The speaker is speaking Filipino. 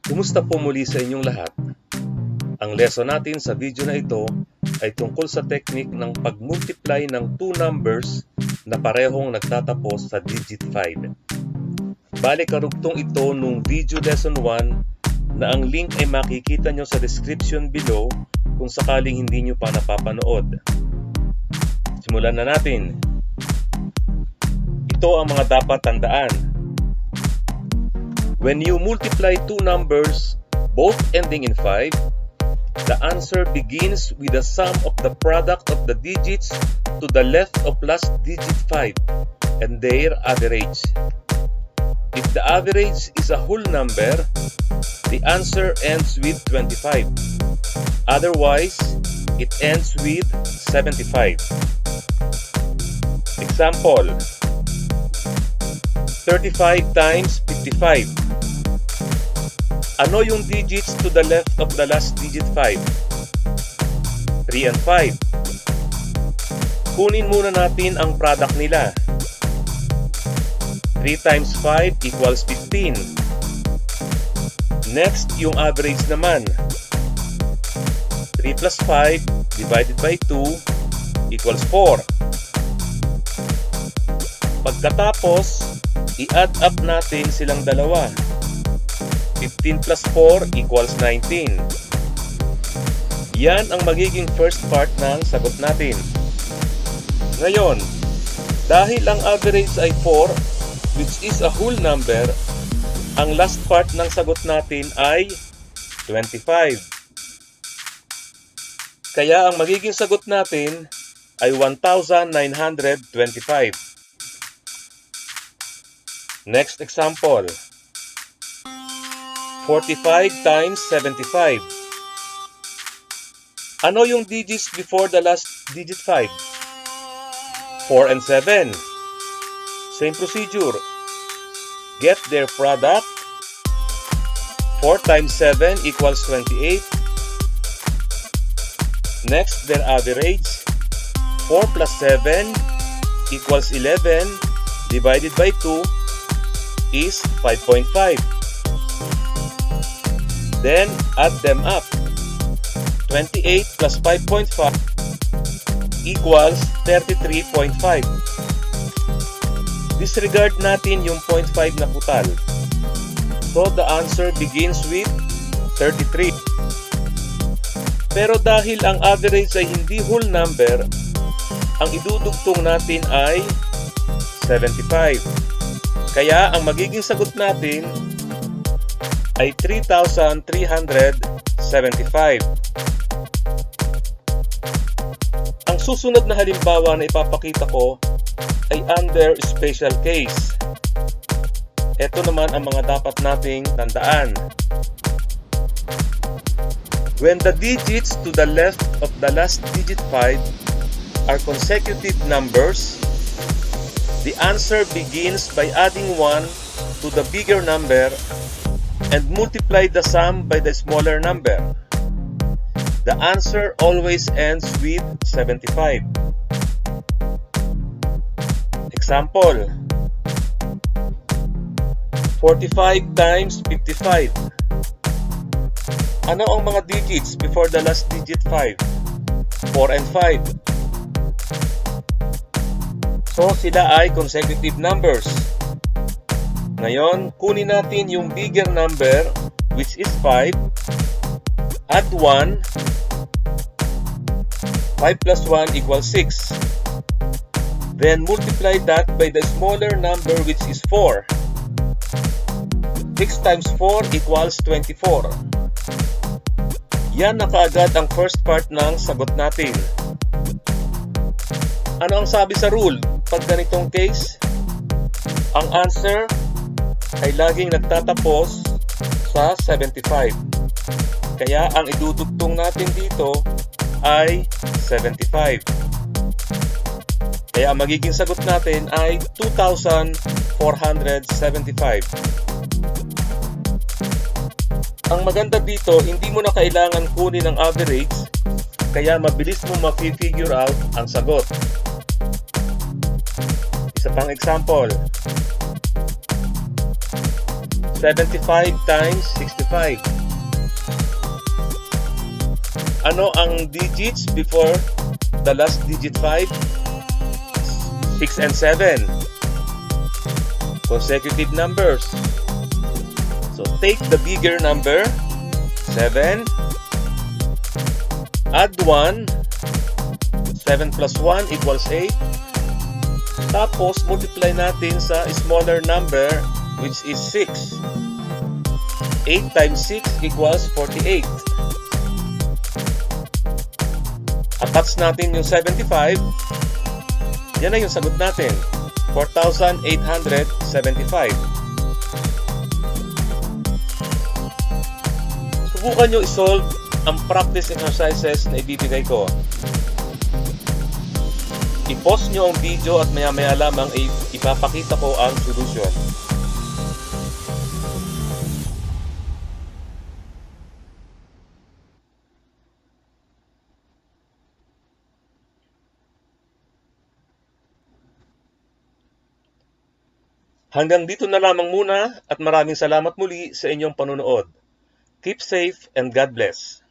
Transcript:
Kumusta po muli sa inyong lahat? Ang lesson natin sa video na ito ay tungkol sa technique ng pag-multiply ng two numbers na parehong nagtatapos sa digit 5. Bale karugtong ito nung video lesson 1 na ang link ay makikita nyo sa description below kung sakaling hindi nyo pa napapanood. Simulan na natin. Ito ang mga dapat tandaan. When you multiply two numbers, both ending in 5, the answer begins with the sum of the product of the digits to the left of last digit 5 and their average. If the average is a whole number, the answer ends with 25. Otherwise, it ends with 75. Example: 35 times 55. Ano yung digits to the left of the last digit 5? 3 and 5. Kunin muna natin ang product nila. 3 times 5 equals 15. Next, yung average naman. 3 plus 5 divided by 2 equals 4. Pagkatapos, i-add up natin silang dalawa. 15 plus 4 equals 19. Yan ang magiging first part ng sagot natin. Ngayon, dahil ang average ay 4, which is a whole number, ang last part ng sagot natin ay 25. Kaya ang magiging sagot natin ay 1,925. Next example. 45 times 75. Ano yung digits before the last digit 5? 4 and 7. Same procedure. Get their product. 4 times 7 equals 28. Next, their average. 4 plus 7 equals 11 divided by 2 is 5.5. Then, add them up. 28 plus 5.5 equals 33.5. Disregard natin yung 0.5 na putal. So, the answer begins with 33. Pero dahil ang average ay hindi whole number, ang idudugtong natin ay 75. Kaya, ang magiging sagot natin ay 3,375. Ang susunod na halimbawa na ipapakita ko ay under special case. Ito naman ang mga dapat nating tandaan. When the digits to the left of the last digit 5 are consecutive numbers, the answer begins by adding 1 to the bigger number and multiply the sum by the smaller number. The answer always ends with 75. Example: 45 times 55. Ano ang mga digits before the last digit 5? 4 and 5. So, sila ay consecutive numbers. Ngayon, kunin natin yung bigger number, which is 5. Add 1. 5 plus 1 equals 6. Then, multiply that by the smaller number, which is 4. 6 times 4 equals 24. Yan na kaagad ang first part ng sagot natin. Ano ang sabi sa rule pag ganitong case? Ang answer ay laging nagtatapos sa 75. Kaya ang idudugtong natin dito ay 75. Kaya ang magiging sagot natin ay 2,475. Ang maganda dito, hindi mo na kailangan kunin ang average, kaya mabilis mo ma-figure out ang sagot. Isa pang example. 75 times 65. Ano ang digits before the last digit 5? 6 and 7. Consecutive numbers. So take the bigger number, 7. Add 1. 7 plus 1 equals 8. Tapos multiply natin sa smaller number, which is 6. 8 times 6 equals 48. Attach natin yung 75. Yan na yung sagot natin. 4,875. Subukan nyo isolve ang practice exercises na ibibigay ko. I-pause nyo ang video at maya-maya lamang ipapakita ko ang solution. Hanggang dito na lamang muna at maraming salamat muli sa inyong panunood. Keep safe and God bless.